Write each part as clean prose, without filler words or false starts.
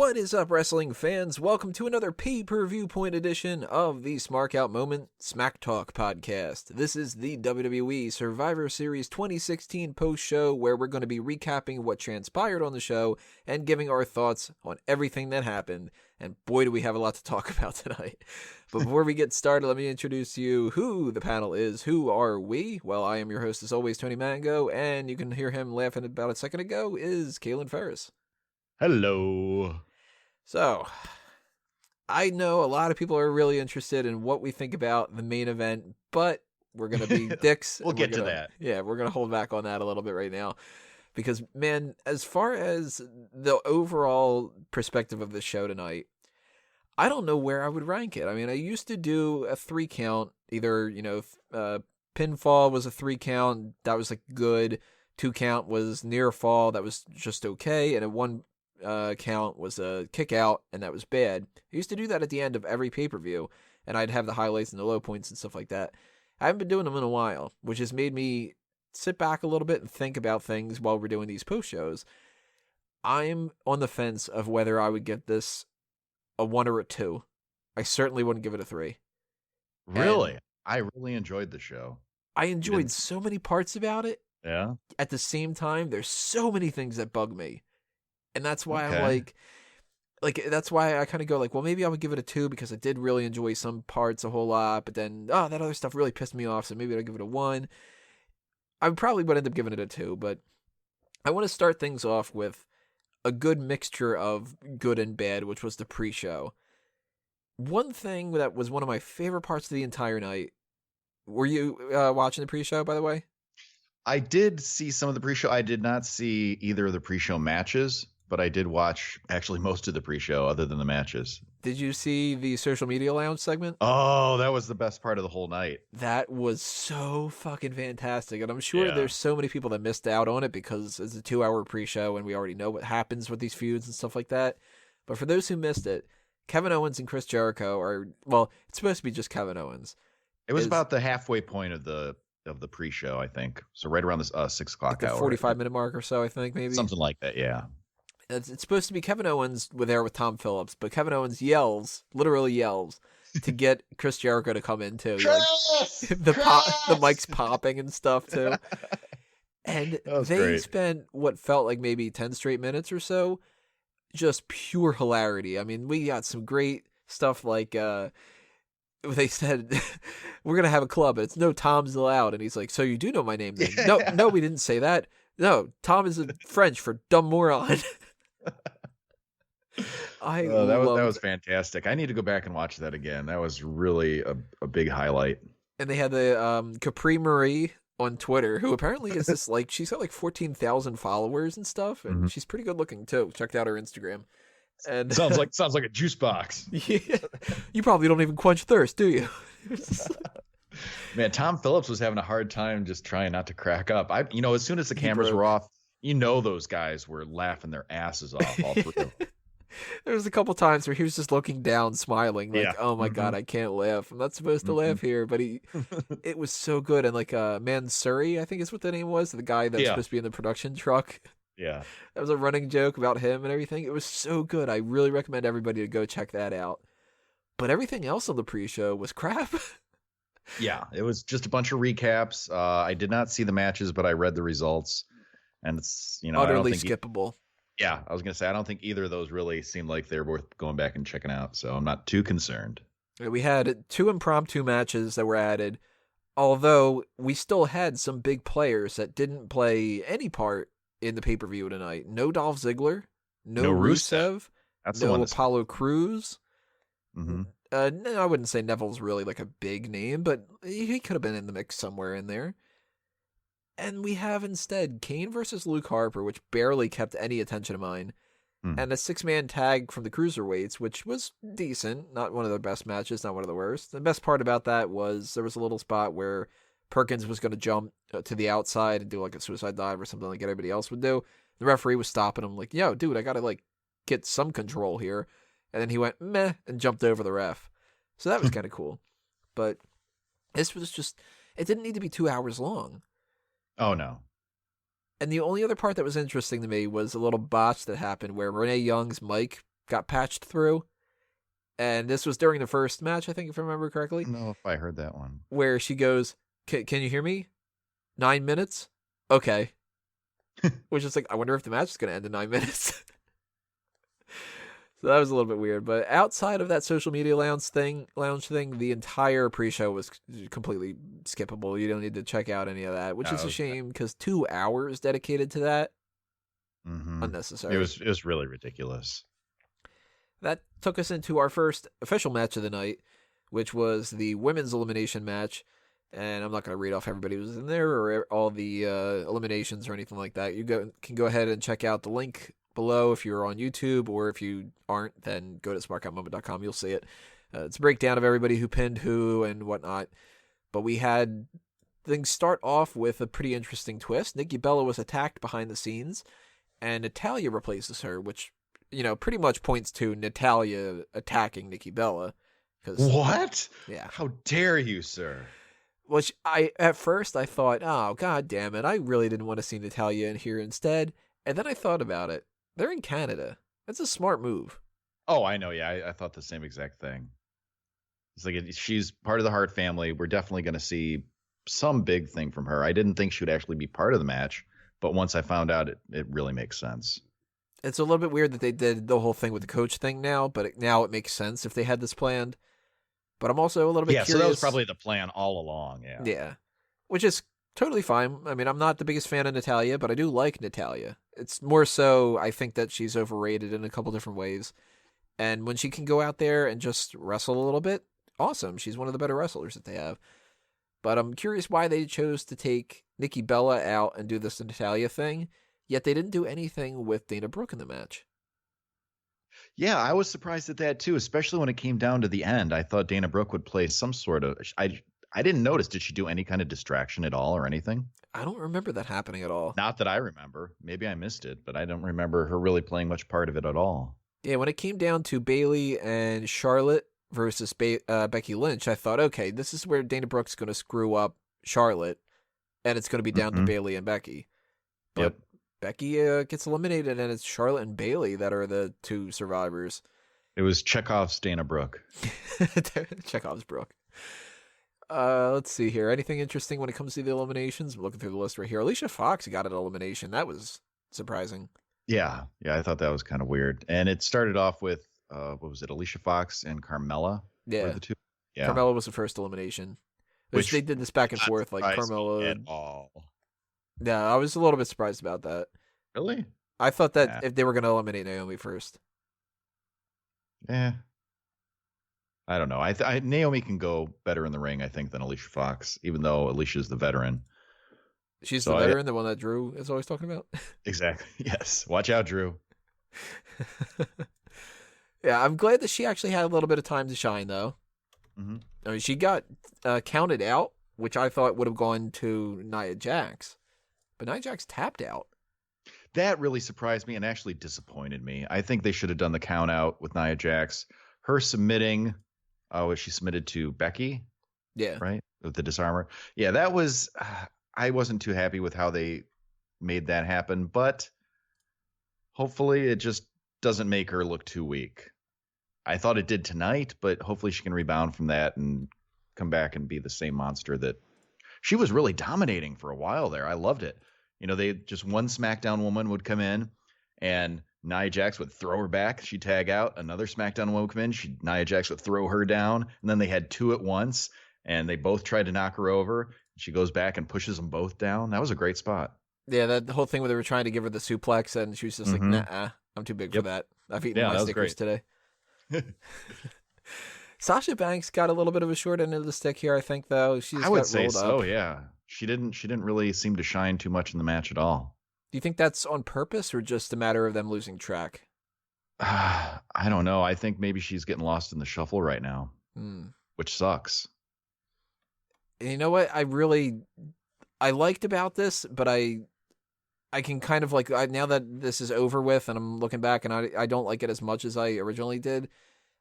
What is up, wrestling fans? Welcome to another Pay-Per-Viewpoint edition of the Smark Out Moment Smack Talk podcast. This is the WWE Survivor Series 2016 post-show where we're going to be recapping what transpired on the show and giving our thoughts on everything that happened. And boy, do we have a lot to talk about tonight. But before we get started, let me introduce you who the panel is. Who are we? Well, I am your host, as always, Tony Mango, and you can hear him laughing about a second ago, is Kalen Ferris. Hello. So, I know a lot of people are really interested in what we think about the main event, but we're going to be dicks. We'll get to that. Yeah, we're going to hold back on that a little bit right now. Because, man, as far as the overall perspective of the show tonight, I don't know where I would rank it. I mean, I used to do a 3 count. Either, pinfall was a 3 count. That was, good. 2 count was near fall. That was just okay. And a 1 count was a kick out, and that was bad. I used to do that at the end of every pay-per-view, and I'd have the highlights and the low points and stuff like that. I haven't been doing them in a while, which has made me sit back a little bit and think about things while we're doing these post shows. I'm on the fence of whether I would give this a 1 or a 2. I certainly wouldn't give it a 3. Really? And I really enjoyed the show. I enjoyed so many parts about it. Yeah. At the same time, there's so many things that bug me. And that's why I'm that's why I kind of go well, maybe I would give it a 2 because I did really enjoy some parts a whole lot, but then, that other stuff really pissed me off, so maybe I'd give it a 1. I probably would end up giving it a 2, but I want to start things off with a good mixture of good and bad, which was the pre-show. One thing that was one of my favorite parts of the entire night, were you watching the pre-show, by the way? I did see some of the pre-show. I did not see either of the pre-show matches, but I did watch actually most of the pre-show other than the matches. Did you see the social media lounge segment? Oh, that was the best part of the whole night. That was so fucking fantastic. And I'm sure there's so many people that missed out on it because it's a 2-hour pre-show and we already know what happens with these feuds and stuff like that. But for those who missed it, Kevin Owens and Chris Jericho it's supposed to be just Kevin Owens. It was about the halfway point of the pre-show, I think. So right around the 6 o'clock hour. 45-minute mark or so, I think, maybe. Something like that, yeah. It's supposed to be Kevin Owens with Tom Phillips, but Kevin Owens literally yells, to get Chris Jericho to come in too. The mic's popping and stuff too. And they spent what felt like maybe 10 straight minutes or so, just pure hilarity. I mean, we got some great stuff like they said, we're going to have a club, but it's no Tom's allowed. And he's like, so you do know my name then? No, we didn't say that. No, Tom is French for dumb moron. That was fantastic. I need to go back and watch that again. That was really a big highlight. And they had the Capri Marie on Twitter, who apparently is this she's got 14,000 followers and stuff, and she's pretty good looking too. Checked out her Instagram. And sounds like a juice box. Yeah, you probably don't even quench thirst, do you? Man, Tom Phillips was having a hard time just trying not to crack up. As soon as the cameras were off, those guys were laughing their asses off all through. There was a couple times where he was just looking down, smiling, oh my God, I can't laugh. I'm not supposed to laugh here, but it was so good. And Mansuri, I think is what the name was, the guy that's supposed to be in the production truck. Yeah. That was a running joke about him and everything. It was so good. I really recommend everybody to go check that out. But everything else on the pre-show was crap. Yeah, it was just a bunch of recaps. I did not see the matches, but I read the results. And it's, utterly skippable. Yeah, I was going to say, I don't think either of those really seemed like they're worth going back and checking out. So I'm not too concerned. We had 2 impromptu matches that were added, although we still had some big players that didn't play any part in the pay-per-view tonight. No Dolph Ziggler, no Rusev, no Apollo Crews. Mm-hmm. No, I wouldn't say Neville's really a big name, but he could have been in the mix somewhere in there. And we have instead Kane versus Luke Harper, which barely kept any attention of mine, and a 6-man tag from the Cruiserweights, which was decent. Not one of the best matches, not one of the worst. The best part about that was there was a little spot where Perkins was going to jump to the outside and do a suicide dive or something like everybody else would do. The referee was stopping him yo, dude, I got to get some control here. And then he went, meh, and jumped over the ref. So that was kind of cool. But this was just, it didn't need to be 2 hours long. Oh, no. And the only other part that was interesting to me was a little botch that happened where Renee Young's mic got patched through. And this was during the first match, I think, if I remember correctly. I don't know if I heard that one. Where she goes, can you hear me? 9 minutes? Okay. Which is like, I wonder if the match is going to end in 9 minutes. So that was a little bit weird. But outside of that social media lounge thing, the entire pre-show was completely skippable. You don't need to check out any of that, which is a shame because 2 hours dedicated to that, unnecessary. It was really ridiculous. That took us into our first official match of the night, which was the women's elimination match. And I'm not going to read off everybody who was in there or all the eliminations or anything like that. You can go ahead and check out the link below if you're on YouTube, or if you aren't, then go to smarkoutmoment.com. You'll see it. It's a breakdown of everybody who pinned who and whatnot. But we had things start off with a pretty interesting twist. Nikki Bella was attacked behind the scenes, and Natalya replaces her, which, pretty much points to Natalya attacking Nikki Bella. What? Yeah. How dare you, sir? Which at first I thought, oh, god damn it, I really didn't want to see Natalya in here instead. And then I thought about it. They're in Canada. That's a smart move. Oh, I know. Yeah, I thought the same exact thing. It's like she's part of the Hart family. We're definitely going to see some big thing from her. I didn't think she would actually be part of the match, but once I found out, it really makes sense. It's a little bit weird that they did the whole thing with the coach thing now, but now it makes sense if they had this planned. But I'm also a little bit curious. So that was probably the plan all along. Yeah. Yeah. Which is totally fine. I mean, I'm not the biggest fan of Natalya, but I do like Natalya. It's more so I think that she's overrated in a couple different ways. And when she can go out there and just wrestle a little bit, awesome. She's one of the better wrestlers that they have. But I'm curious why they chose to take Nikki Bella out and do this Natalya thing, yet they didn't do anything with Dana Brooke in the match. Yeah, I was surprised at that too, especially when it came down to the end. I thought Dana Brooke would play some sort of... I didn't notice. Did she do any kind of distraction at all or anything? I don't remember that happening at all. Not that I remember. Maybe I missed it, but I don't remember her really playing much part of it at all. Yeah, when it came down to Bayley and Charlotte versus Becky Lynch, I thought, okay, this is where Dana Brooke's going to screw up Charlotte, and it's going to be down to Bayley and Becky. But Becky gets eliminated, and it's Charlotte and Bayley that are the two survivors. It was Chekhov's Dana Brooke. Chekhov's Brooke. Let's see here. Anything interesting when it comes to the eliminations? I'm looking through the list right here. Alicia Fox got an elimination. That was surprising. Yeah, I thought that was kind of weird. And it started off with, what was it, Alicia Fox and Carmella? Yeah. Were the two? Yeah. Carmella was the first elimination. Which they did this back and forth, like Carmella. At all. Yeah, I was a little bit surprised about that. Really? I thought that if they were going to eliminate Naomi first. Yeah. I don't know. Naomi can go better in the ring, I think, than Alicia Fox, even though Alicia's the veteran. She's the veteran, the one that Drew is always talking about? Exactly. Yes. Watch out, Drew. Yeah, I'm glad that she actually had a little bit of time to shine, though. Mm-hmm. I mean, she got counted out, which I thought would have gone to Nia Jax. But Nia Jax tapped out. That really surprised me and actually disappointed me. I think they should have done the count out with Nia Jax. Her submitting... Oh, she submitted to Becky? Yeah. Right? With the disarmor. Yeah, that was... I wasn't too happy with how they made that happen, but hopefully it just doesn't make her look too weak. I thought it did tonight, but hopefully she can rebound from that and come back and be the same monster that... She was really dominating for a while there. I loved it. They just one SmackDown woman would come in and... Nia Jax would throw her back. She'd tag out. Another SmackDown woman would come in. Nia Jax would throw her down. And then they had two at once. And they both tried to knock her over. She goes back and pushes them both down. That was a great spot. Yeah, that whole thing where they were trying to give her the suplex. And she was just like, nah, I'm too big for that. I've eaten my Snickers today. Sasha Banks got a little bit of a short end of the stick here, I think, though. I would say so, yeah. She didn't really seem to shine too much in the match at all. Do you think that's on purpose or just a matter of them losing track? I don't know. I think maybe she's getting lost in the shuffle right now, which sucks. And you know what? I liked about this, but I can kind of like, now that this is over with and I'm looking back and I don't like it as much as I originally did.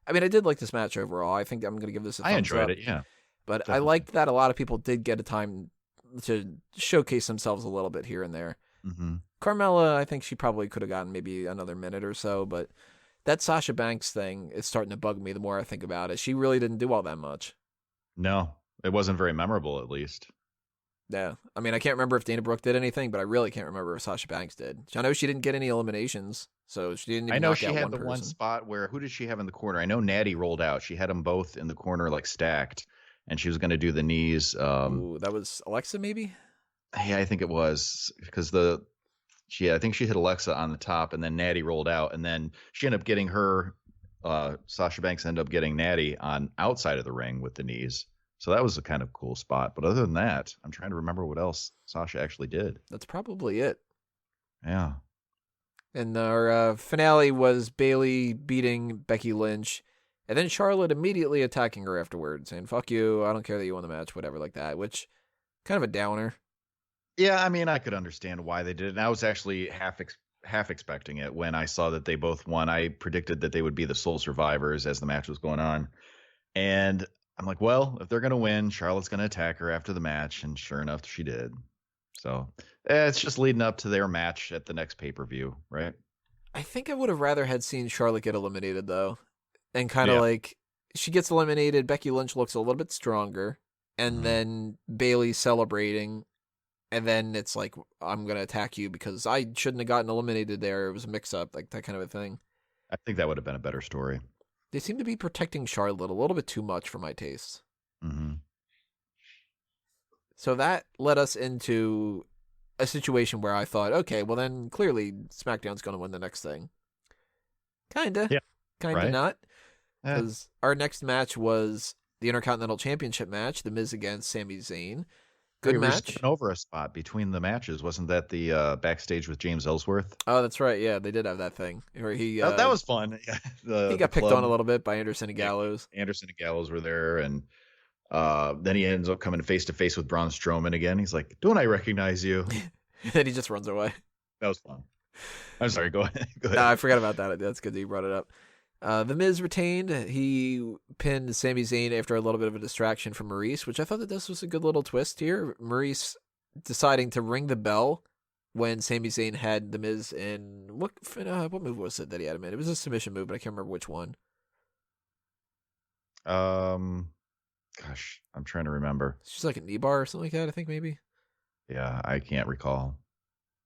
I mean, I did like this match overall. I think I'm going to give this a thumbs up. I enjoyed it, yeah. But definitely. I liked that a lot of people did get a time to showcase themselves a little bit here and there. Mm-hmm. Carmella, I think she probably could have gotten maybe another minute or so, but That Sasha Banks thing is starting to bug me the more I think about it. She really didn't do all that much. No, it wasn't very memorable, at least. Yeah. I mean, I can't remember if Dana Brooke did anything, but I really can't remember if Sasha Banks did. I know she didn't get any eliminations, so she didn't even I know knock she out had one the person. one spot where, who did she have in the corner? I know Natty rolled out. She had them both in the corner, like stacked, and she was going to do the knees. Ooh, that was Alexa, maybe? Yeah, I think it was because I think she hit Alexa on the top, and then Natty rolled out, and then she ended up getting her. Sasha Banks ended up getting Natty on outside of the ring with the knees. So that was a kind of cool spot. But other than that, I'm trying to remember what else Sasha actually did. That's probably it. Yeah. And our finale was Bayley beating Becky Lynch, and then Charlotte immediately attacking her afterwards, saying, fuck you, I don't care that you won the match, whatever like that, which kind of a downer. Yeah, I mean, I could understand why they did it. And I was actually half expecting it when I saw that they both won. I predicted that they would be the sole survivors as the match was going on. And I'm like, well, if they're going to win, Charlotte's going to attack her after the match. And sure enough, she did. So it's just leading up to their match at the next pay-per-view, right? I think I would have rather had seen Charlotte get eliminated, though. And kind of like, she gets eliminated, Becky Lynch looks a little bit stronger, and then Bayley celebrating, and then it's like, I'm going to attack you because I shouldn't have gotten eliminated there. It was a mix-up, like that kind of a thing. I think that would have been a better story. They seem to be protecting Charlotte a little bit too much for my taste. Mm-hmm. So that led us into a situation where I thought, okay, well then clearly SmackDown's going to win the next thing. Kinda. Yeah. Kinda Right. not. Because our next match was the Intercontinental Championship match, The Miz against Sami Zayn. Good match. Over a spot between the matches. Wasn't that the backstage with James Ellsworth? Oh, that's right. Yeah, they did have that thing. Where he, that was fun. Yeah. He got picked on a little bit by Anderson and Gallows. Anderson and Gallows were there, and then he ends up coming face to face with Braun Strowman again. He's like, "Don't I recognize you?" And then he just runs away. That was fun. I'm sorry. Go ahead. No, I forgot about that. That's good that you brought it up. The Miz retained. He pinned Sami Zayn after a little bit of a distraction from Maurice, which I thought that this was a good little twist here. Maurice deciding to ring the bell when Sami Zayn had the Miz in what move was it that he had him in? It was a submission move, but I can't remember which one. Gosh, I'm trying to remember. It's just like a knee bar or something like that, I think maybe. Yeah, I can't recall.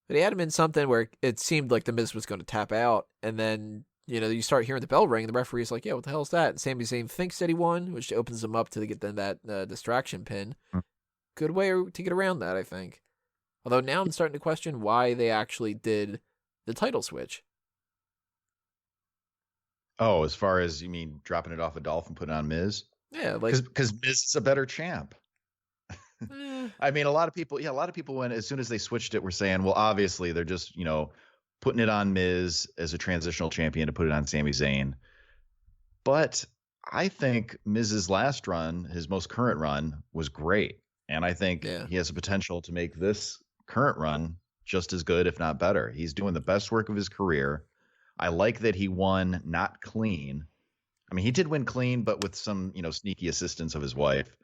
But he had him in something where it seemed like the Miz was going to tap out, and then you start hearing the bell ring, and the referee's like, yeah, what the hell is that? And Sami Zayn thinks that he won, which opens him up to get that distraction pin. Good way to get around that, I think. Although now I'm starting to question why they actually did the title switch. Oh, as far as you mean dropping it off of Dolph and putting it on Miz? Yeah, like because Miz is a better champ. I mean, a lot of people when as soon as they switched it were saying, well, obviously they're just, putting it on Miz as a transitional champion to put it on Sami Zayn. But I think Miz's last run, his most current run, was great. And I think he has the potential to make this current run just as good, if not better. He's doing the best work of his career. I like that he won not clean. I mean, he did win clean, but with some, sneaky assistance of his wife.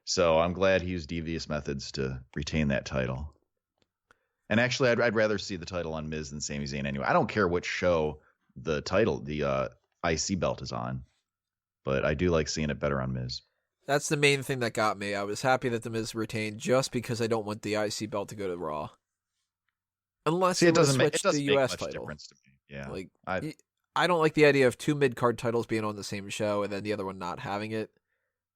So I'm glad he used devious methods to retain that title. And actually, I'd rather see the title on Miz than Sami Zayn anyway. I don't care which show the IC belt is on, but I do like seeing it better on Miz. That's the main thing that got me. I was happy that the Miz retained just because I don't want the IC belt to go to Raw. Unless it doesn't switch to the US title. Difference to me. Yeah. Like, I don't like the idea of two mid-card titles being on the same show and then the other one not having it.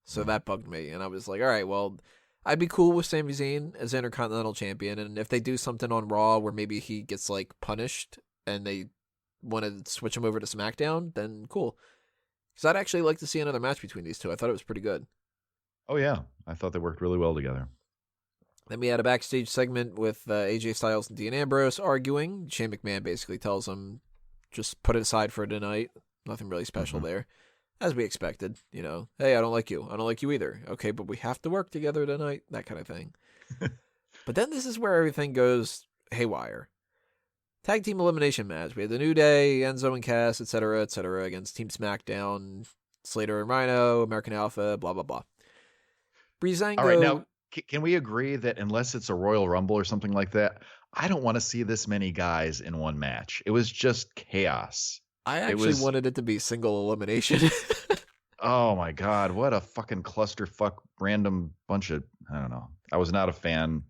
So that bugged me. And I was like, all right, well, I'd be cool with Sami Zayn as Intercontinental Champion. And if they do something on Raw where maybe he gets, punished and they want to switch him over to SmackDown, then cool. Because I'd actually like to see another match between these two. I thought it was pretty good. Oh, yeah. I thought they worked really well together. Then we had a backstage segment with AJ Styles and Dean Ambrose arguing. Shane McMahon basically tells them, just put it aside for tonight. Nothing really special there. As we expected, hey, I don't like you. I don't like you either. Okay, but we have to work together tonight. That kind of thing. But then this is where everything goes haywire. Tag team elimination match. We had the New Day, Enzo and Cass, etc., against Team SmackDown, Slater and Rhino, American Alpha, blah, blah, blah. Breezango. All right, now, can we agree that unless it's a Royal Rumble or something like that, I don't want to see this many guys in one match. It was just chaos. I It actually was, wanted it to be single elimination. oh my God, what a fucking clusterfuck random bunch of, I don't know. I was not a fan.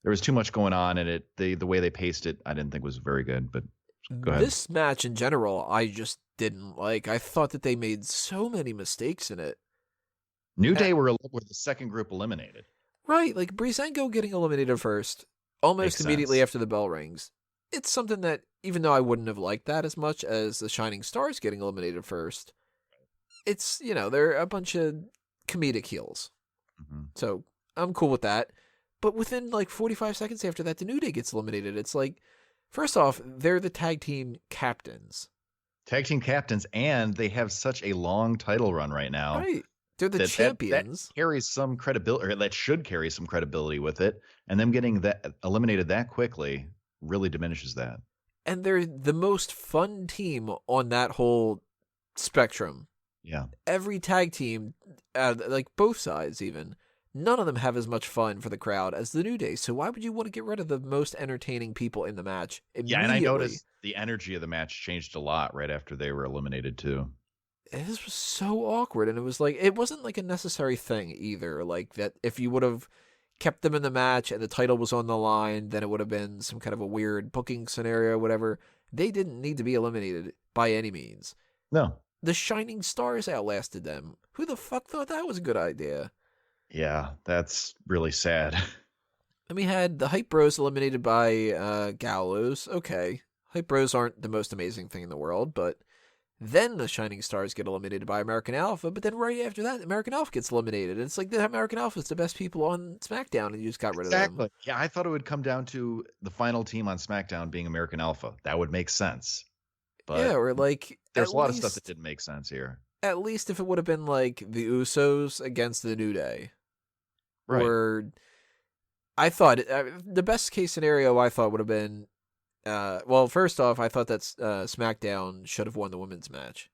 There was too much going on in it. The way they paced it, I didn't think was very good, but go ahead. This match in general, I just didn't like. I thought that they made so many mistakes in it. New Day were the second group eliminated. Right, like Breezango getting eliminated first, almost Makes immediately sense. after the bell rings. It's something that, even though I wouldn't have liked that as much as the Shining Stars getting eliminated first, it's, they're a bunch of comedic heels. Mm-hmm. So I'm cool with that. But within like 45 seconds after that, the New Day gets eliminated. It's like, first off, they're the tag team captains. Tag team captains, and they have such a long title run right now. Right. They're the champions. That carries some credibility, or that should carry some credibility with it. And them getting that eliminated that quickly really diminishes that. And they're the most fun team on that whole spectrum. Yeah. Every tag team, like both sides even, none of them have as much fun for the crowd as the New Day. So why would you want to get rid of the most entertaining people in the match immediately? Yeah, and I noticed the energy of the match changed a lot right after they were eliminated too. This was so awkward, and it wasn't like a necessary thing either. Like that, if you would have kept them in the match and the title was on the line, then it would have been some kind of a weird booking scenario, whatever. They didn't need to be eliminated by any means. No. The Shining Stars outlasted them. Who the fuck thought that was a good idea? Yeah, that's really sad. And we had the Hype Bros eliminated by Gallows. Okay. Hype Bros aren't the most amazing thing in the world, but then the Shining Stars get eliminated by American Alpha, but then right after that, American Alpha gets eliminated. And it's like the American Alpha is the best people on SmackDown, and you just got rid of them. Yeah, I thought it would come down to the final team on SmackDown being American Alpha. That would make sense. But yeah, or like there's a lot of stuff that didn't make sense here. At least if it would have been like the Usos against the New Day. Right. Or I thought the best case scenario I thought would have been well, first off, I thought that SmackDown should have won the women's match.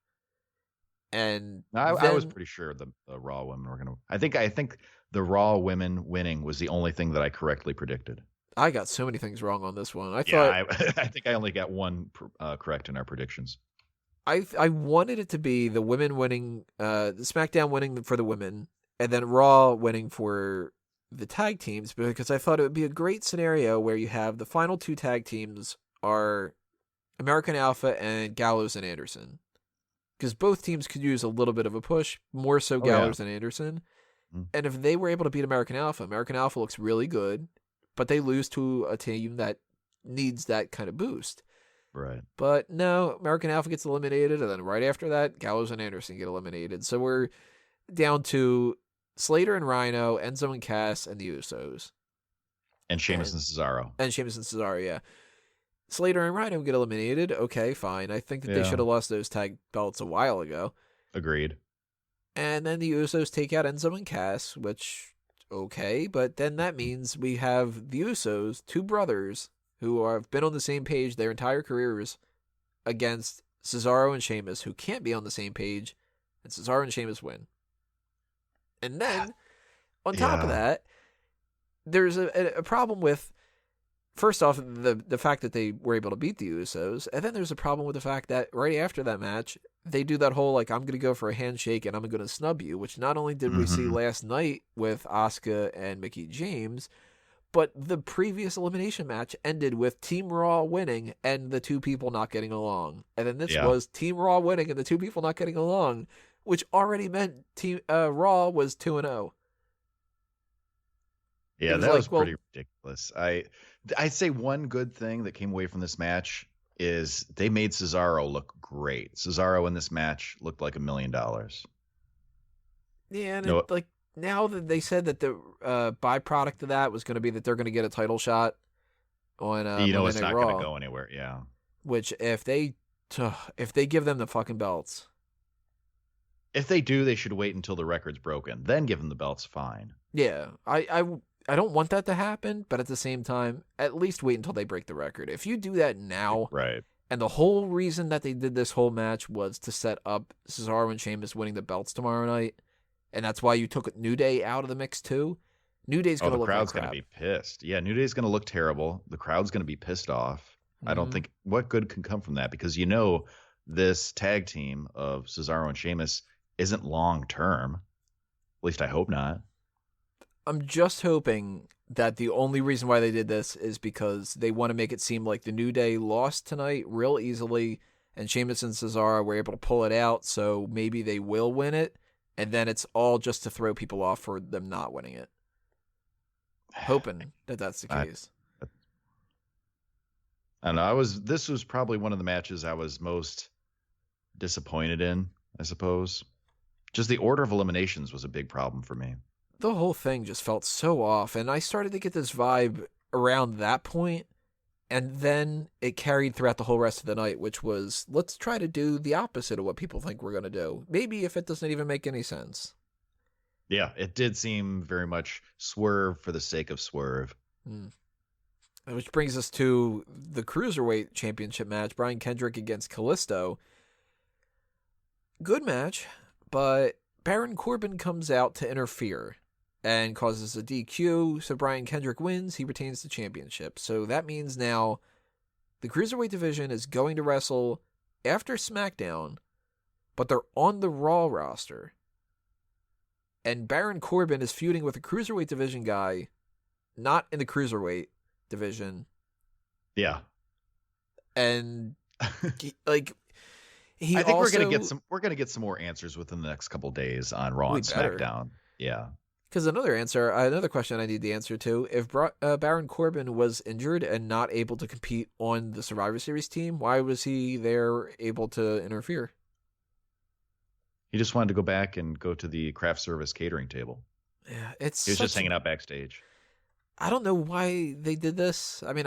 And I was pretty sure the Raw women were going to. I think the Raw women winning was the only thing that I correctly predicted. I got so many things wrong on this one. I think I only got one correct in our predictions. I wanted it to be the women winning, the SmackDown winning for the women, and then Raw winning for the tag teams, because I thought it would be a great scenario where you have the final two tag teams are American Alpha and Gallows and Anderson. Because both teams could use a little bit of a push, more so Gallows than Anderson. Mm-hmm. And if they were able to beat American Alpha looks really good, but they lose to a team that needs that kind of boost. Right. But no, American Alpha gets eliminated, and then right after that, Gallows and Anderson get eliminated. So we're down to Slater and Rhino, Enzo and Cass, and the Usos. And Sheamus and Cesaro. And Sheamus and Cesaro, yeah. Slater and Rhino get eliminated. Okay, fine. I think that they should have lost those tag belts a while ago. Agreed. And then the Usos take out Enzo and Cass, which, okay. But then that means we have the Usos, two brothers, who have been on the same page their entire careers, against Cesaro and Sheamus, who can't be on the same page, and Cesaro and Sheamus win. And then, on top of that, there's a problem with, first off, the fact that they were able to beat the Usos, and then there's a problem with the fact that right after that match, they do that whole, like, I'm going to go for a handshake and I'm going to snub you, which not only did we see last night with Asuka and Mickie James, but the previous elimination match ended with Team Raw winning and the two people not getting along. And then this was Team Raw winning and the two people not getting along, which already meant Team Raw was 2-0. Yeah, that was pretty ridiculous. I'd say one good thing that came away from this match is they made Cesaro look great. Cesaro in this match looked like $1 million. Yeah, and now that they said that the byproduct of that was going to be that they're going to get a title shot on it's not going to go anywhere. Yeah. Which if they give them the fucking belts, if they do, they should wait until the record's broken, then give them the belts. Fine. Yeah, I don't want that to happen, but at the same time, at least wait until they break the record. If you do that now, right? And the whole reason that they did this whole match was to set up Cesaro and Sheamus winning the belts tomorrow night. And that's why you took New Day out of the mix too. New Day's going to look like crap. The crowd's going to be pissed. Yeah, New Day's going to look terrible. The crowd's going to be pissed off. I don't think what good can come from that, because this tag team of Cesaro and Sheamus isn't long term. At least I hope not. I'm just hoping that the only reason why they did this is because they want to make it seem like the New Day lost tonight real easily, and Sheamus and Cesaro were able to pull it out, so maybe they will win it, and then it's all just to throw people off for them not winning it. Hoping that that's the case. I don't know. This was probably one of the matches I was most disappointed in, I suppose. Just the order of eliminations was a big problem for me. The whole thing just felt so off, and I started to get this vibe around that point, and then it carried throughout the whole rest of the night, which was, let's try to do the opposite of what people think we're going to do. Maybe if it doesn't even make any sense. Yeah, it did seem very much swerve for the sake of swerve. Which brings us to the Cruiserweight Championship match, Brian Kendrick against Kalisto. Good match, but Baron Corbin comes out to interfere and causes a DQ, so Brian Kendrick wins. He retains the championship. So that means now the Cruiserweight division is going to wrestle after SmackDown, but they're on the Raw roster. And Baron Corbin is feuding with a Cruiserweight division guy, not in the Cruiserweight division. Yeah. And I think also, we're gonna get some more answers within the next couple days on Raw and SmackDown. Yeah. Because another question I need the answer to, if Baron Corbin was injured and not able to compete on the Survivor Series team, why was he there able to interfere? He just wanted to go back and go to the craft service catering table. Yeah, he was just hanging out backstage. I don't know why they did this. I mean,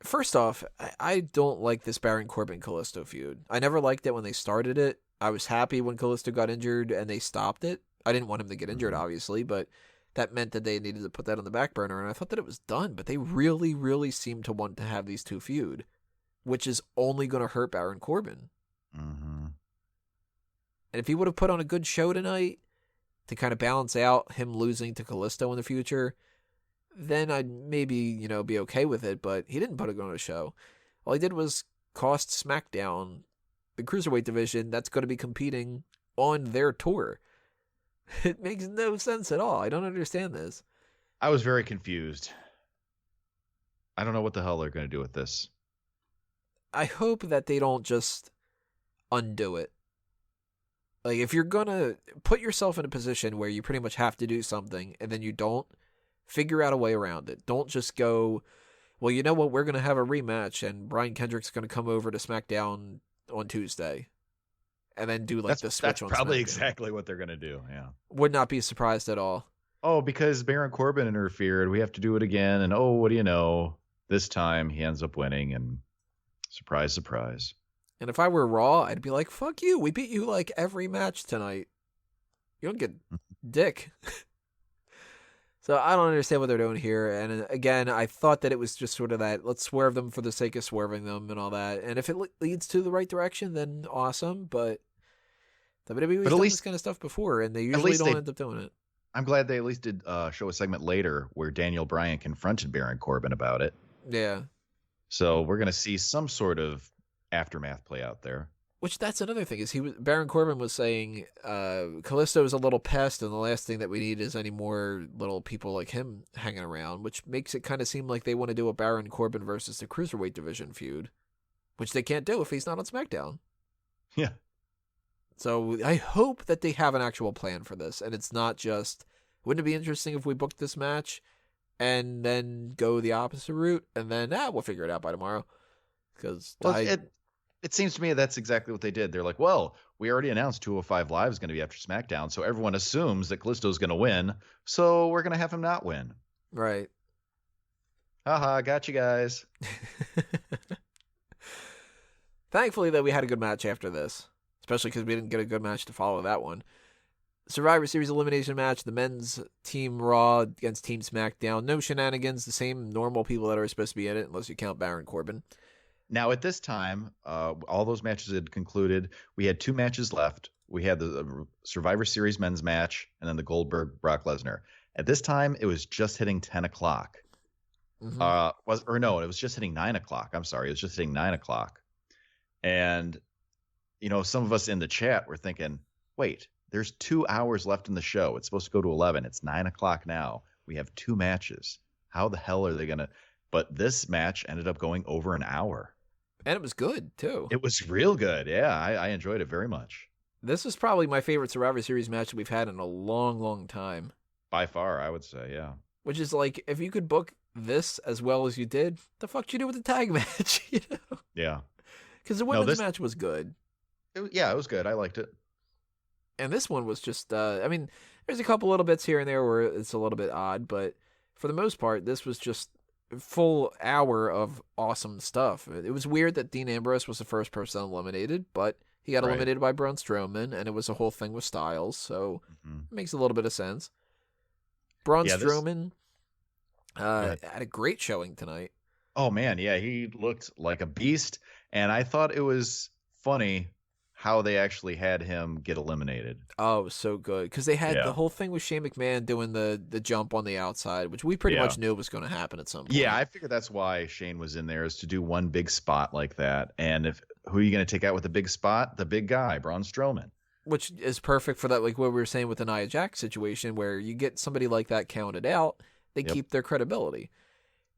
first off, I don't like this Baron Corbin-Kalisto feud. I never liked it when they started it. I was happy when Kalisto got injured and they stopped it. I didn't want him to get injured, obviously, but that meant that they needed to put that on the back burner, and I thought that it was done, but they really, really seemed to want to have these two feud, which is only going to hurt Baron Corbin. Mm-hmm. And if he would have put on a good show tonight to kind of balance out him losing to Kalisto in the future, then I'd maybe, be okay with it, but he didn't put it on a show. All he did was cost SmackDown, the Cruiserweight division, that's going to be competing on their tour. It makes no sense at all. I don't understand this. I was very confused. I don't know what the hell they're going to do with this. I hope that they don't just undo it. Like, if you're going to put yourself in a position where you pretty much have to do something and then you don't, figure out a way around it. Don't just go, well, you know what, we're going to have a rematch and Brian Kendrick's going to come over to SmackDown on Tuesday. And then do the switch on SmackDown. That's probably exactly what they're going to do, yeah. Would not be surprised at all. Oh, because Baron Corbin interfered, we have to do it again. And what do you know? This time he ends up winning and surprise, surprise. And if I were Raw, I'd be like, fuck you. We beat you every match tonight. You don't get dick. So I don't understand what they're doing here. And again, I thought that it was just sort of that, let's swerve them for the sake of swerving them and all that. And if it leads to the right direction, then awesome. But WWE's done this kind of stuff before, and they usually don't end up doing it. I'm glad they at least did show a segment later where Daniel Bryan confronted Baron Corbin about it. Yeah. So we're going to see some sort of aftermath play out there. Which that's another thing, is Baron Corbin was saying Kalisto is a little pest, and the last thing that we need is any more little people like him hanging around, which makes it kind of seem like they want to do a Baron Corbin versus the Cruiserweight division feud, which they can't do if he's not on SmackDown. Yeah. So I hope that they have an actual plan for this, and it's not just, wouldn't it be interesting if we booked this match and then go the opposite route, and then we'll figure it out by tomorrow? Because it seems to me that's exactly what they did. They're like, well, we already announced 205 Live is going to be after SmackDown, so everyone assumes that Kalisto's going to win, so we're going to have him not win. Right. Haha, got you guys. Thankfully, though, we had a good match after this, especially because we didn't get a good match to follow that one. Survivor Series elimination match, the men's Team Raw against Team SmackDown. No shenanigans, the same normal people that are supposed to be in it, unless you count Baron Corbin. Now, at this time, all those matches had concluded. We had two matches left. We had the Survivor Series men's match and then the Goldberg-Brock Lesnar. At this time, it was just hitting 10 o'clock. Mm-hmm. It was just hitting 9 o'clock. I'm sorry. It was just hitting 9 o'clock. And some of us in the chat were thinking, wait, there's 2 hours left in the show. It's supposed to go to 11. It's 9:00 now. We have 2 matches. How the hell are they going to? But this match ended up going over an hour. And it was good, too. It was real good. Yeah, I enjoyed it very much. This is probably my favorite Survivor Series match that we've had in a long, long time. By far, I would say, yeah. Which is like, if you could book this as well as you did, the fuck you do with the tag match? Yeah. Because the women's match was good. It was good. I liked it. And this one was just, there's a couple little bits here and there where it's a little bit odd, but for the most part, this was just a full hour of awesome stuff. It was weird that Dean Ambrose was the first person eliminated, but he got eliminated by Braun Strowman, and it was a whole thing with Styles, so it makes a little bit of sense. Braun Strowman had a great showing tonight. Oh, man, yeah, he looked like a beast, and I thought it was funny how they actually had him get eliminated. Oh, it was so good, because they had the whole thing with Shane McMahon doing the jump on the outside, which we pretty much knew was going to happen at some point. Yeah, I figured that's why Shane was in there, is to do one big spot like that, and who are you going to take out with the big spot? The big guy, Braun Strowman. Which is perfect for that, like what we were saying with the Nia Jax situation, where you get somebody like that counted out, they keep their credibility.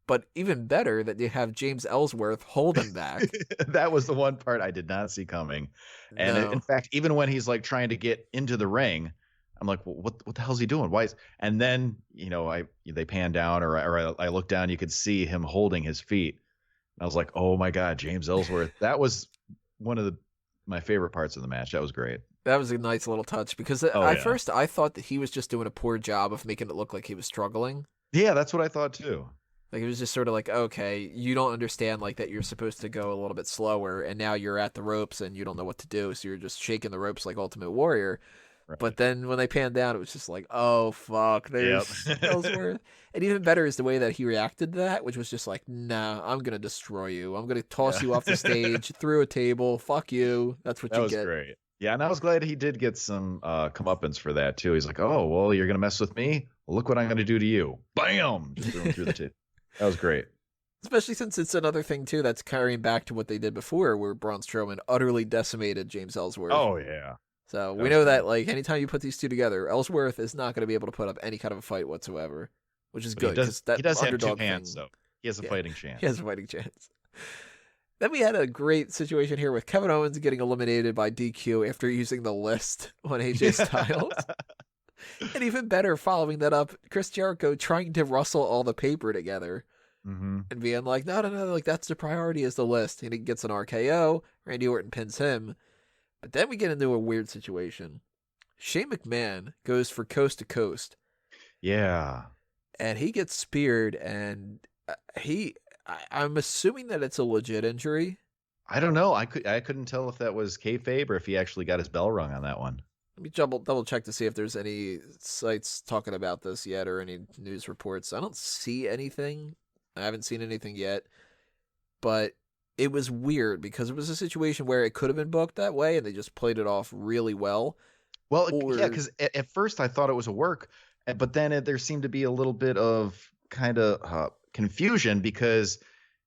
But even better that they have James Ellsworth hold him back. That was the one part I did not see coming. And in fact, even when he's like trying to get into the ring, I'm like, well, what the hell's he doing? Why is? And then they pan down, or I look down, you could see him holding his feet. And I was like, oh my God, James Ellsworth. That was one of my favorite parts of the match. That was great. That was a nice little touch, because first I thought that he was just doing a poor job of making it look like he was struggling. Yeah, that's what I thought too. Like, it was just sort of like, okay, you don't understand like that you're supposed to go a little bit slower, and now you're at the ropes and you don't know what to do, so you're just shaking the ropes like Ultimate Warrior. Right. But then when they panned down, it was just like, oh fuck, there's Ellsworth. And even better is the way that he reacted to that, which was just like, nah, I'm gonna destroy you. I'm gonna toss you off the stage, through a table. Fuck you. That's what you get. That was great. Yeah, and I was glad he did get some comeuppance for that too. He's like, oh well, you're gonna mess with me. Well, look what I'm gonna do to you. Bam! Just threw him through the table. That was great. Especially since it's another thing, too, that's carrying back to what they did before, where Braun Strowman utterly decimated James Ellsworth. Oh, yeah. So we know that, like, anytime you put these two together, Ellsworth is not going to be able to put up any kind of a fight whatsoever, which is good. He does have 2 hands, though. He has a fighting chance. He has a fighting chance. Then we had a great situation here with Kevin Owens getting eliminated by DQ after using the list on AJ Styles. And even better, following that up, Chris Jericho trying to rustle all the paper together and being like, no, like that's the priority is the list. And he gets an RKO. Randy Orton pins him. But then we get into a weird situation. Shane McMahon goes for coast to coast. Yeah. And he gets speared, and I'm assuming that it's a legit injury. I don't know. I couldn't tell if that was kayfabe or if he actually got his bell rung on that one. Let me double check to see if there's any sites talking about this yet or any news reports. I don't see anything. I haven't seen anything yet. But it was weird because it was a situation where it could have been booked that way and they just played it off really well. Well, yeah, because at first I thought it was a work, but then there seemed to be a little bit of kind of confusion because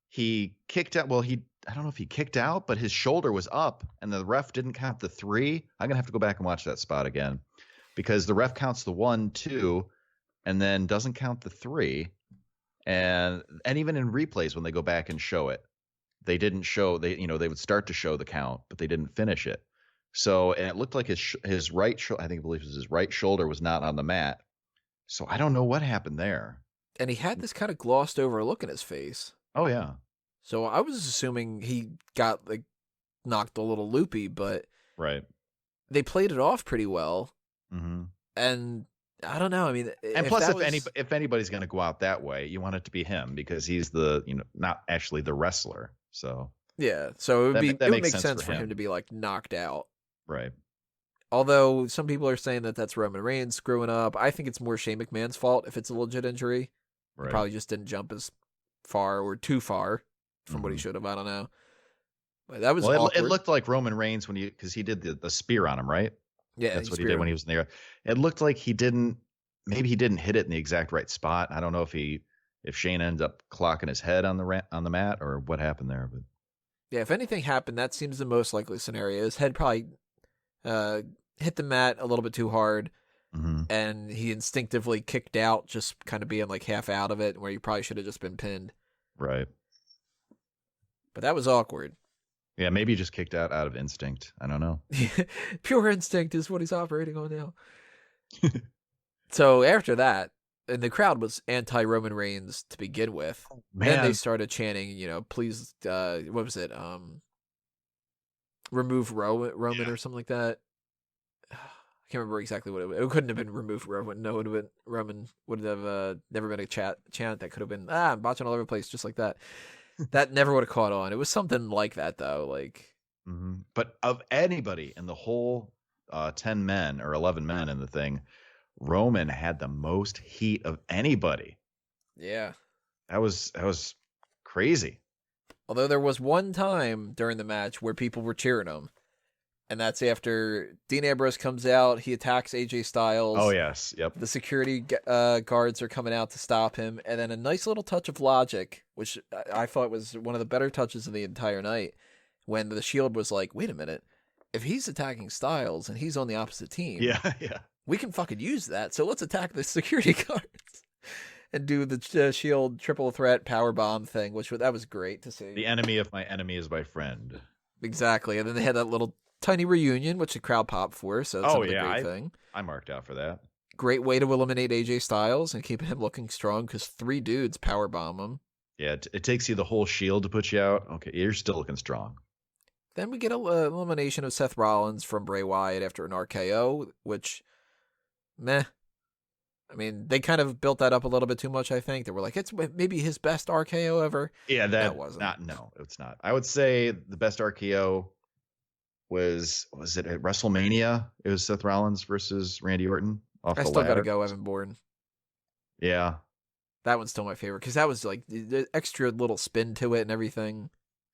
he kicked out. Well, I don't know if he kicked out, but his shoulder was up and the ref didn't count the 3. I'm going to have to go back and watch that spot again because the ref counts the 1, 2, and then doesn't count the 3. And even in replays, when they go back and show it, they didn't show, they would start to show the count, but they didn't finish it. So, and it looked like his right shoulder, I believe it was his right shoulder was not on the mat. So I don't know what happened there. And he had this kind of glossed over look in his face. Oh yeah. So I was assuming he got like knocked a little loopy, but right. They played it off pretty well. Mm-hmm. And I don't know. I mean, and plus, if anybody's going to go out that way, you want it to be him because he's the not actually the wrestler. So yeah, so it would make sense for him to be like knocked out. Right. Although some people are saying that that's Roman Reigns screwing up. I think it's more Shane McMahon's fault if it's a legit injury. Right. He probably just didn't jump as far or too far from what he should have. I don't know. But that was awkward. It looked like Roman Reigns because he did the spear on him, right? Yeah, that's what he did when he was in there. It looked like he didn't hit it in the exact right spot. I don't know if Shane ends up clocking his head on the mat or what happened there, but Yeah, if anything happened, that seems the most likely scenario. His head probably hit the mat a little bit too hard, and he instinctively kicked out, just kind of being like half out of it, where he probably should have just been pinned. Right. But that was awkward. Yeah, maybe he just kicked out of instinct. I don't know. Pure instinct is what he's operating on now. So after that, and the crowd was anti-Roman Reigns to begin with. Oh, then they started chanting, please, what was it? Remove Roman or something like that. I can't remember exactly what it was. It couldn't have been remove Roman. No, it would have been Roman would have never been a chant that could have been, I'm botching all over the place, just like that. That never would have caught on. It was something like that, though. Like, But of anybody in the whole 10 men or 11 men in the thing, Roman had the most heat of anybody. Yeah. That was crazy. Although there was one time during the match where people were cheering him. And that's after Dean Ambrose comes out. He attacks AJ Styles. Oh, yes. Yep. The security guards are coming out to stop him. And then a nice little touch of logic, which I thought was one of the better touches of the entire night, when the Shield was like, wait a minute. If he's attacking Styles and he's on the opposite team, yeah, we can fucking use that. So let's attack the security guards and do the Shield triple threat power bomb thing, that was great to see. The enemy of my enemy is my friend. Exactly. And then they had that little tiny reunion, which the crowd popped for, so that's another great thing. I marked out for that. Great way to eliminate AJ Styles and keep him looking strong, because 3 dudes powerbomb him. Yeah, it takes you the whole Shield to put you out. Okay, you're still looking strong. Then we get an elimination of Seth Rollins from Bray Wyatt after an RKO, which, meh. I mean, they kind of built that up a little bit too much, I think. They were like, it's maybe his best RKO ever. Yeah, that wasn't. No, it's not. I would say the best RKO was it at WrestleMania? It was Seth Rollins versus Randy Orton off the ladder. I still got to go Evan Bourne. Yeah. That one's still my favorite, because that was like the extra little spin to it and everything.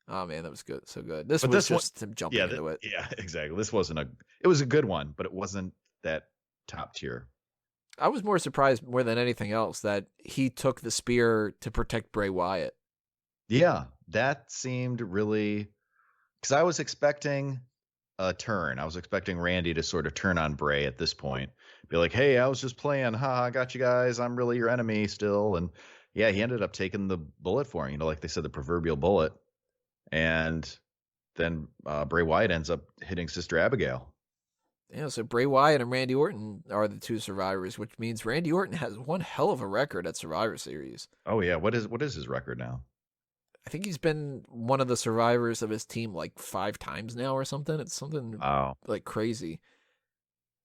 Oh man, that was good. So good. This was just him jumping into it. Yeah, exactly. It was a good one, but it wasn't that top tier. I was more surprised more than anything else that he took the spear to protect Bray Wyatt. Yeah, that seemed really, because I was expecting a turn. I was expecting Randy to sort of turn on Bray at this point. Be like, hey, I was just playing. I got you guys. I'm really your enemy still. And yeah, he ended up taking the bullet for him, like they said, the proverbial bullet. And then Bray Wyatt ends up hitting Sister Abigail. Yeah, so Bray Wyatt and Randy Orton are the 2 survivors, which means Randy Orton has one hell of a record at Survivor Series. Oh yeah, what is his record now? I think he's been one of the survivors of his team like 5 times now or something. It's something like crazy.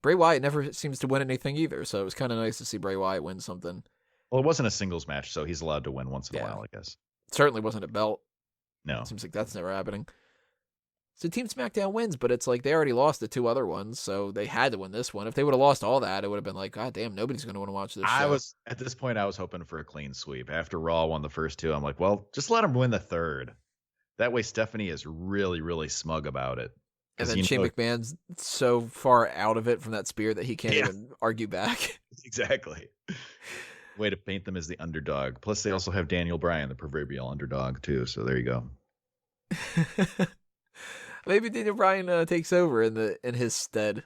Bray Wyatt never seems to win anything either, so it was kind of nice to see Bray Wyatt win something. Well, it wasn't a singles match, so he's allowed to win once in a while, I guess. It certainly wasn't a belt. No. Seems like that's never happening. So Team SmackDown wins, but it's like they already lost the 2 other ones, so they had to win this one. If they would have lost all that, it would have been like, God damn, nobody's going to want to watch this show. At this point, I was hoping for a clean sweep. After Raw won the first 2, I'm like, well, just let him win the 3rd. That way Stephanie is really, really smug about it. And then Shane McMahon's so far out of it from that spear that he can't even argue back. Exactly. Way to paint them as the underdog. Plus, they also have Daniel Bryan, the proverbial underdog, too. So there you go. Maybe Daniel Bryan takes over in his stead,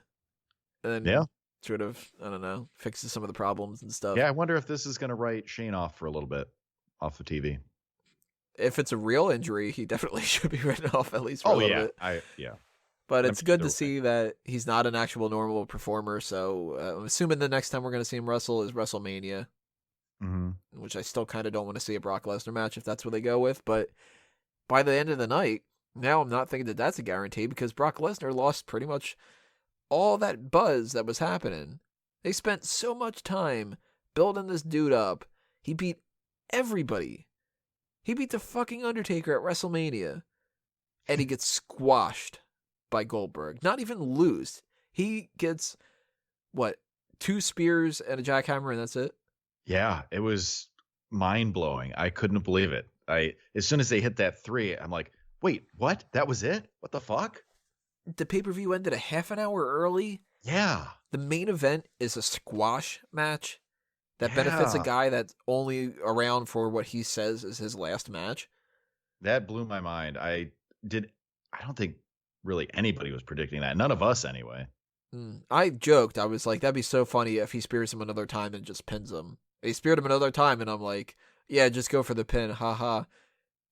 and then sort of, I don't know, fixes some of the problems and stuff. Yeah, I wonder if this is going to write Shane off for a little bit off the TV. If it's a real injury, he definitely should be written off at least for a little bit. But it's good to see that he's not an actual normal performer. So I'm assuming the next time we're going to see him wrestle is WrestleMania, which I still kind of don't want to see a Brock Lesnar match if that's what they go with. But by the end of the night, now I'm not thinking that that's a guarantee, because Brock Lesnar lost pretty much all that buzz that was happening. They spent so much time building this dude up. He beat everybody. He beat the fucking Undertaker at WrestleMania, and he gets squashed by Goldberg. Not even lose. He gets, 2 spears and a jackhammer, and that's it? Yeah, it was mind-blowing. I couldn't believe it. As soon as they hit that 3, I'm like, wait, what? That was it? What the fuck? The pay-per-view ended a half an hour early. Yeah. The main event is a squash match that benefits a guy that's only around for what he says is his last match. That blew my mind. I don't think really anybody was predicting that. None of us anyway. I joked. I was like, that'd be so funny if he spears him another time and just pins him. He speared him another time, and I'm like, yeah, just go for the pin. Ha.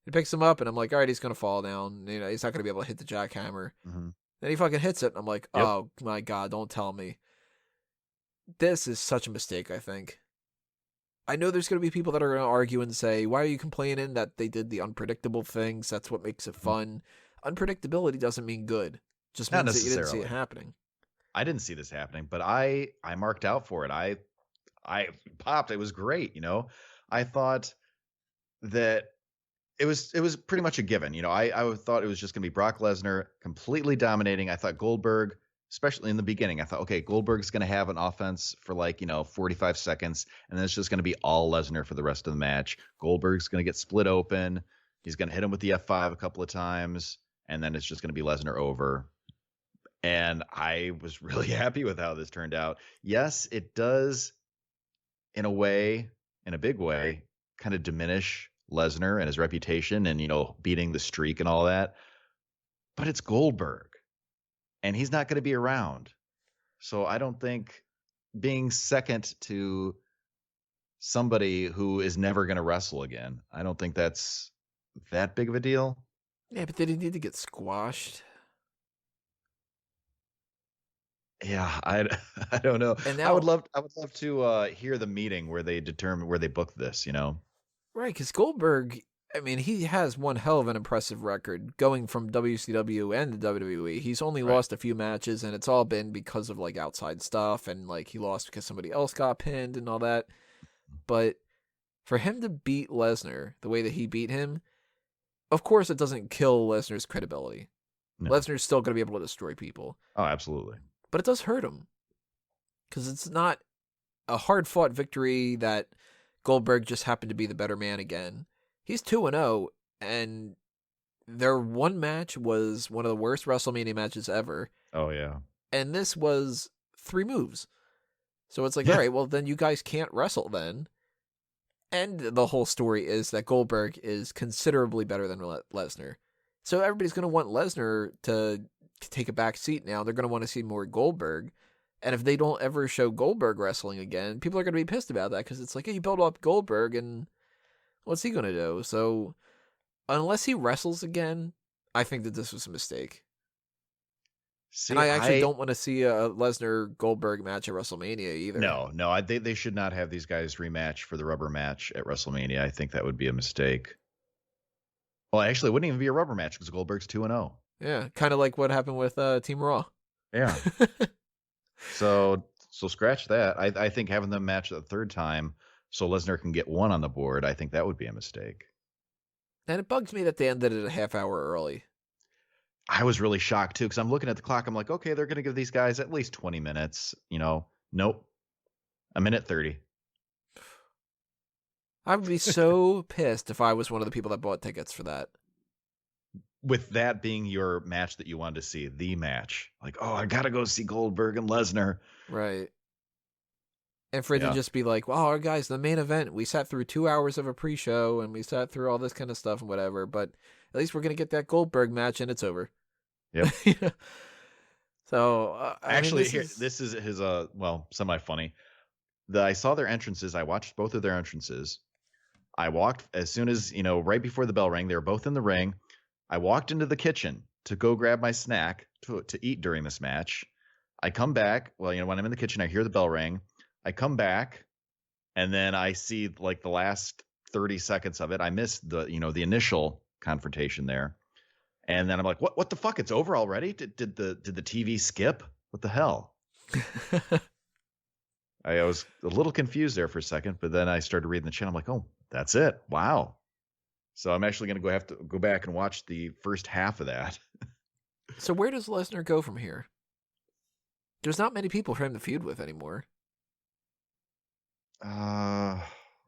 He picks him up, and I'm like, all right, he's going to fall down. You know, he's not going to be able to hit the jackhammer. Mm-hmm. Then he fucking hits it, and I'm like, Yep. oh, my God, don't tell me. This is such a mistake, I think. I know there's going to be people that are going to argue and say, why are you complaining that they did the unpredictable things? That's what makes it fun. Unpredictability doesn't mean good. Just Not means that you didn't see necessarily. it happening. I didn't see this happening, but I marked out for it. I popped. It was great. You know, I thought that it was pretty much a given. You know, I thought it was just going to be Brock Lesnar completely dominating. I thought Goldberg, especially in the beginning, I thought, okay, Goldberg's going to have an offense for 45 seconds, and then it's just going to be all Lesnar for the rest of the match. Goldberg's going to get split open. He's going to hit him with the F5 a couple of times, and then it's just going to be Lesnar over. And I was really happy with how this turned out. Yes, it does, in a big way, kind of diminish Lesnar and his reputation and, beating the streak and all that. But it's Goldberg, and he's not going to be around. So I don't think being second to somebody who is never going to wrestle again, I don't think that's that big of a deal. Yeah, but did he need to get squashed? Yeah, I don't know. And now, I would love to hear the meeting where they determine where they book this, Right, because Goldberg, I mean, he has one hell of an impressive record going from WCW and the WWE. He's only lost a few matches, and it's all been because of outside stuff, and he lost because somebody else got pinned and all that. But for him to beat Lesnar the way that he beat him, of course it doesn't kill Lesnar's credibility. No. Lesnar's still going to be able to destroy people. Oh, absolutely. But it does hurt him. Because it's not a hard-fought victory that Goldberg just happened to be the better man again. He's 2-0, and their one match was one of the worst WrestleMania matches ever. Oh, yeah. And this was 3 moves. So it's all right, well, then you guys can't wrestle then. And the whole story is that Goldberg is considerably better than Lesnar. So everybody's going to want Lesnar to take a back seat now. They're going to want to see more Goldberg. And if they don't ever show Goldberg wrestling again, people are going to be pissed about that because it's hey, you build up Goldberg and what's he going to do? So unless he wrestles again, I think that this was a mistake. See, and I actually don't want to see a Lesnar-Goldberg match at WrestleMania either. No, they should not have these guys rematch for the rubber match at WrestleMania. I think that would be a mistake. Well, actually, it wouldn't even be a rubber match because Goldberg's 2-0. Yeah, kind of like what happened with Team Raw. Yeah. So scratch that. I think having them match the third time so Lesnar can get one on the board, I think that would be a mistake. And it bugs me that they ended it a half hour early. I was really shocked, too, because I'm looking at the clock. I'm like, okay, they're going to give these guys at least 20 minutes. Nope. A minute 30. I would be so pissed if I was one of the people that bought tickets for that. With that being your match that you wanted to see, the match. Like, oh, I got to go see Goldberg and Lesnar. Right. And for it to just be like, well, guys, the main event, we sat through 2 hours of a pre-show and we sat through all this kind of stuff and whatever, but at least we're going to get that Goldberg match and it's over. Yep. So, actually, this is his, semi-funny. I saw their entrances. I watched both of their entrances. I walked as soon as, right before the bell rang, they were both in the ring. I walked into the kitchen to go grab my snack to eat during this match. I come back. Well, when I'm in the kitchen, I hear the bell ring. I come back, and then I see the last 30 seconds of it. I missed the initial confrontation there, and then I'm like, what the fuck? It's over already? Did the TV skip? What the hell? I was a little confused there for a second, but then I started reading the channel. I'm like, oh, that's it. Wow. So I'm actually going to have to go back and watch the first half of that. So where does Lesnar go from here? There's not many people for him to feud with anymore.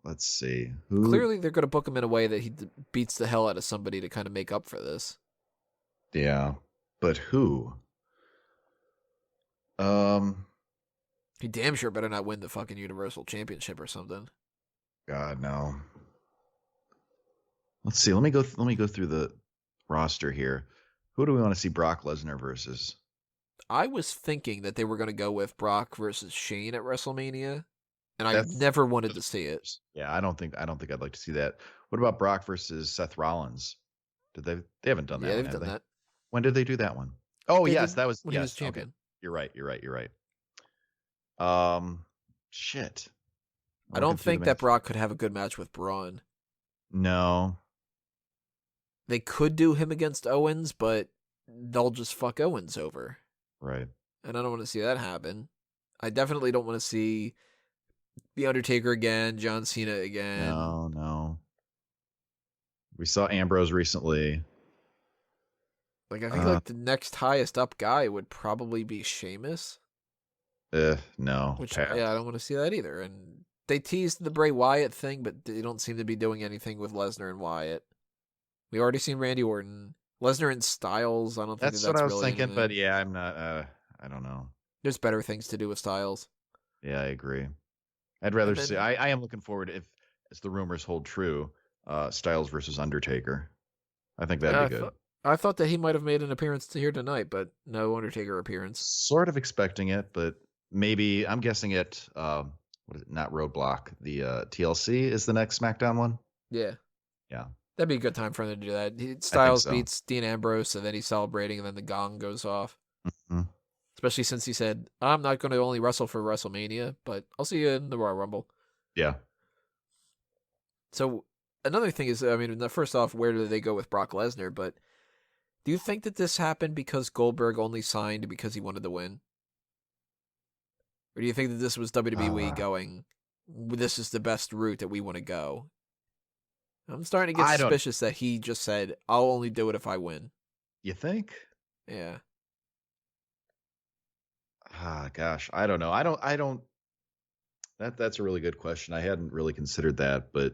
Let's see. Clearly, they're going to book him in a way that he beats the hell out of somebody to kind of make up for this. Yeah, but who? He damn sure better not win the fucking Universal Championship or something. God, no. Let's see. Let me go through the roster here. Who do we want to see Brock Lesnar versus? I was thinking that they were going to go with Brock versus Shane at WrestleMania, and I That's never wanted to see it. Yeah, I don't think I'd like to see that. What about Brock versus Seth Rollins? Did they haven't done that Yeah, one, they've have done they? that. When did they do that one? Oh, They yes, did that was when he was yes. Okay. champion. You're right. Shit. I Working don't through the think that match. Brock could have a good match with Braun. No. They could do him against Owens, but they'll just fuck Owens over. Right. And I don't want to see that happen. I definitely don't want to see The Undertaker again, John Cena again. No. We saw Ambrose recently. Like, I think like the next highest up guy would probably be Sheamus. No. Which, Pat. yeah, I don't want to see that either. And they teased the Bray Wyatt thing, but they don't seem to be doing anything with Lesnar and Wyatt. We already seen Randy Orton. Lesnar and Styles, I don't think That's that's what I was really thinking, anything. but yeah, I'm not. I don't know. There's better things to do with Styles. Yeah, I agree. I'd rather then- see. I am looking forward if the rumors hold true. Styles versus Undertaker. I think that'd be good. I thought that he might have made an appearance here tonight, but no Undertaker appearance. Sort of expecting it, but maybe I'm guessing it. What is it? Not Roadblock. The TLC is the next SmackDown one. Yeah. Yeah. That'd be a good time for them to do that. Styles so. beats Dean Ambrose, and then he's celebrating, and then the gong goes off. Mm-hmm. Especially since he said, I'm not going to only wrestle for WrestleMania, but I'll see you in the Royal Rumble. Yeah. So another thing is, I mean, first off, where do they go with Brock Lesnar? But do you think that this happened because Goldberg only signed because he wanted to win? Or do you think that this was WWE going, this is the best route that we want to go? I'm starting to get suspicious that he just said, I'll only do it if I win. You think? Yeah. Gosh, I don't know. I don't. That's a really good question. I hadn't really considered that, but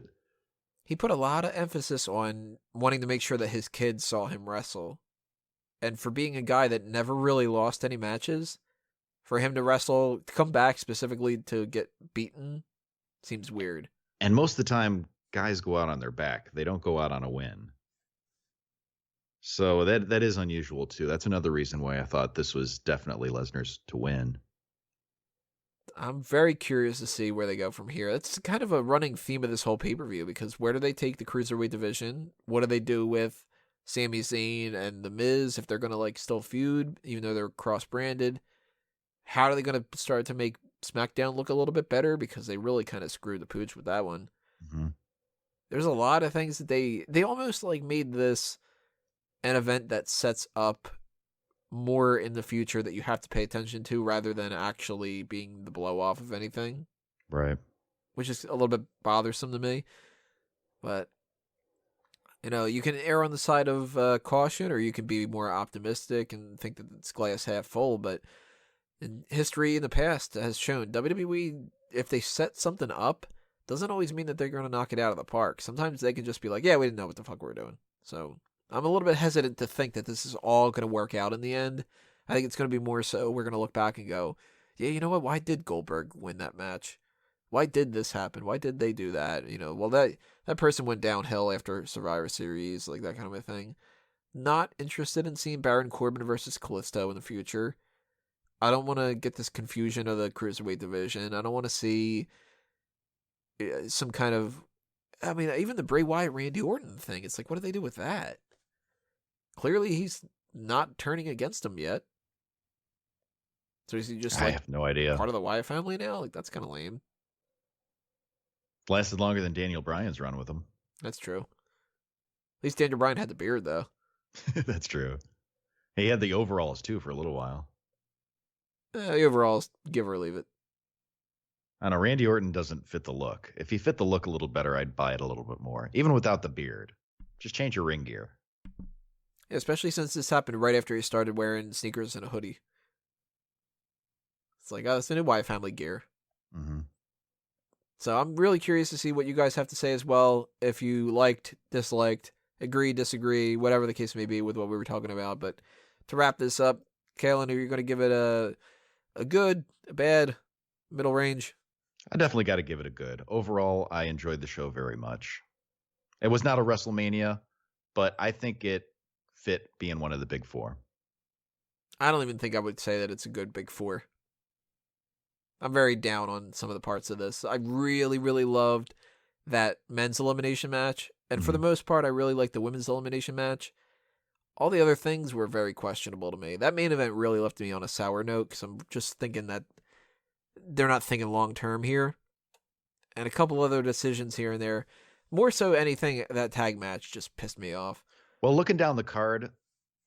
he put a lot of emphasis on wanting to make sure that his kids saw him wrestle. And for being a guy that never really lost any matches, for him to wrestle, to come back specifically to get beaten, seems weird. And most of the time, guys go out on their back. They don't go out on a win. So that is unusual too. That's another reason why I thought this was definitely Lesnar's to win. I'm very curious to see where they go from here. It's kind of a running theme of this whole pay-per-view, because where do they take the Cruiserweight division? What do they do with Sami Zayn and The Miz if they're going to like still feud, even though they're cross-branded? How are they going to start to make SmackDown look a little bit better? Because they really kind of screwed the pooch with that one. Mm-hmm. There's a lot of things that they almost like made this an event that sets up more in the future that you have to pay attention to, rather than actually being the blow off of anything. Right. Which is a little bit bothersome to me. But, you can err on the side of caution, or you can be more optimistic and think that it's glass half full. But in history in the past has shown WWE, if they set something up, doesn't always mean that they're going to knock it out of the park. Sometimes they can just be like, yeah, we didn't know what the fuck we were doing. So I'm a little bit hesitant to think that this is all going to work out in the end. I think it's going to be more so we're going to look back and go, yeah, you know what? Why did Goldberg win that match? Why did this happen? Why did they do that? Well, that person went downhill after Survivor Series, like that kind of a thing. Not interested in seeing Baron Corbin versus Kalisto in the future. I don't want to get this confusion of the Cruiserweight division. I don't want to see some kind of, even the Bray Wyatt Randy Orton thing. It's like, what do they do with that? Clearly, he's not turning against him yet. So is he just I have no idea. Part of the Wyatt family now? Like, that's kind of lame. Lasted longer than Daniel Bryan's run with him. That's true. At least Daniel Bryan had the beard, though. That's true. He had the overalls, too, for a little while. The overalls, give or leave it. I know, Randy Orton doesn't fit the look. If he fit the look a little better, I'd buy it a little bit more. Even without the beard. Just change your ring gear. Yeah, especially since this happened right after he started wearing sneakers and a hoodie. It's like, it's the new Wyatt family gear. Mm-hmm. So I'm really curious to see what you guys have to say as well. If you liked, disliked, agree, disagree, whatever the case may be with what we were talking about. But to wrap this up, Kalen, are you going to give it a good, a bad, middle range? I definitely got to give it a good. Overall, I enjoyed the show very much. It was not a WrestleMania, but I think it fit being one of the big four. I don't even think I would say that it's a good big four. I'm very down on some of the parts of this. I really, really loved that men's elimination match. And for the most part, I really liked the women's elimination match. All the other things were very questionable to me. That main event really left me on a sour note because I'm just thinking that they're not thinking long term here. And a couple other decisions here and there. More so anything, that tag match just pissed me off. Well, looking down the card,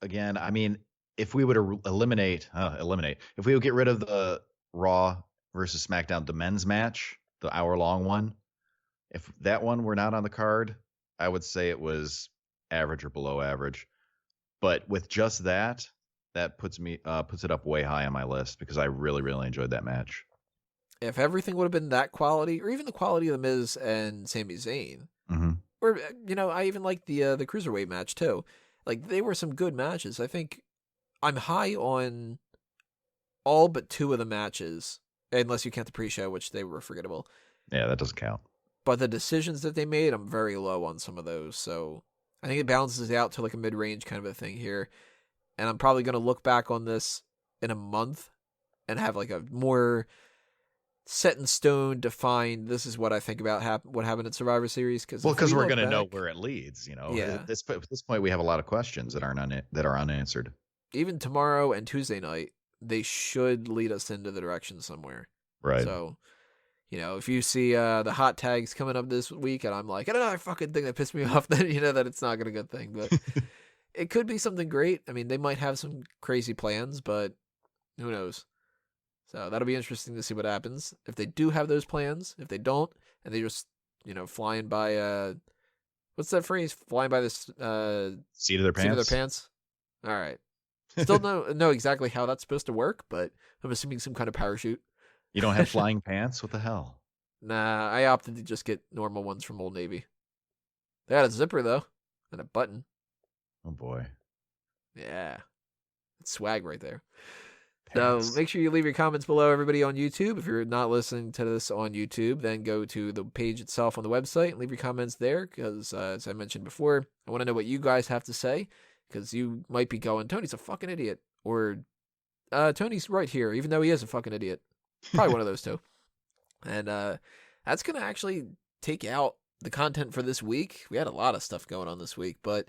again, I mean, if we would eliminate, if we would get rid of the Raw versus SmackDown, the men's match, the hour-long one, if that one were not on the card, I would say it was average or below average. But with just that puts it up way high on my list because I really, really enjoyed that match. If everything would have been that quality, or even the quality of The Miz and Sami Zayn, or, I even liked the Cruiserweight match too. Like, they were some good matches. I think I'm high on all but two of the matches, unless you count the pre-show, which they were forgettable. Yeah, that doesn't count. But the decisions that they made, I'm very low on some of those. So I think it balances out to like a mid-range kind of a thing here. And I'm probably going to look back on this in a month and have like a more set in stone, defined, this is what I think about what happened at Survivor Series. Because we're going to know where it leads. Yeah. At this point, we have a lot of questions that are unanswered. Even tomorrow and Tuesday night, they should lead us into the direction somewhere. Right. So, if you see the hot tags coming up this week and I'm like, another fucking thing that pissed me off, then you know that it's not going to be a good thing. But it could be something great. I mean, they might have some crazy plans, but who knows? So that'll be interesting to see what happens. If they do have those plans, if they don't, and they just, flying by, what's that phrase? Flying by the seat of their pants? All right. Still don't know exactly how that's supposed to work, but I'm assuming some kind of parachute. You don't have flying pants? What the hell? Nah, I opted to just get normal ones from Old Navy. They had a zipper, though, and a button. Oh, boy. Yeah. It's swag right there. Pants. So make sure you leave your comments below, everybody, on YouTube. If you're not listening to this on YouTube, then go to the page itself on the website and leave your comments there because, as I mentioned before, I want to know what you guys have to say because you might be going, Tony's a fucking idiot, or Tony's right here, even though he is a fucking idiot. Probably one of those two. And that's going to actually take out the content for this week. We had a lot of stuff going on this week, but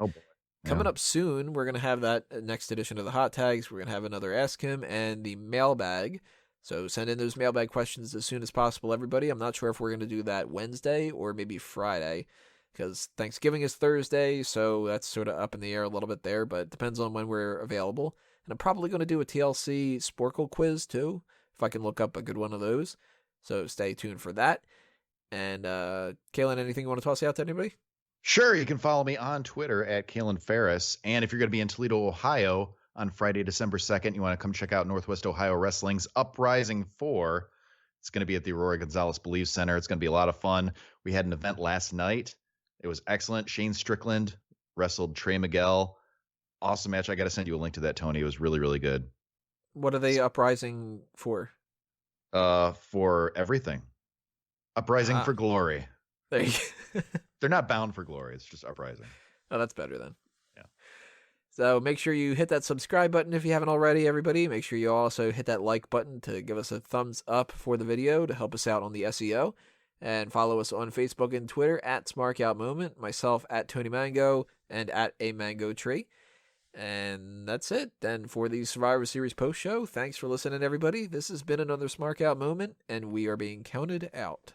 coming up soon, we're going to have that next edition of the Hot Tags. We're going to have another Ask Him and the mailbag. So send in those mailbag questions as soon as possible, everybody. I'm not sure if we're going to do that Wednesday or maybe Friday because Thanksgiving is Thursday, so that's sort of up in the air a little bit there, but it depends on when we're available. And I'm probably going to do a TLC Sporkle quiz, too, if I can look up a good one of those. So stay tuned for that. And, Kalen, anything you want to toss out to anybody? Sure. You can follow me on Twitter at Kalen Ferris. And if you're going to be in Toledo, Ohio on Friday, December 2nd, you want to come check out Northwest Ohio Wrestling's Uprising 4. It's going to be at the Aurora Gonzalez Believe Center. It's going to be a lot of fun. We had an event last night. It was excellent. Shane Strickland wrestled Trey Miguel. Awesome match. I got to send you a link to that, Tony. It was really, really good. What are they uprising for? For everything. Uprising for glory. There you go. They're not bound for glory. It's just uprising. Oh, that's better then. Yeah. So make sure you hit that subscribe button if you haven't already, everybody. Make sure you also hit that like button to give us a thumbs up for the video to help us out on the SEO. And follow us on Facebook and Twitter at SmarkOutMoment, myself at Tony Mango, and at A Mango Tree. And that's it. Then for the Survivor Series post show, thanks for listening, everybody. This has been another Smark Out moment, and we are being counted out.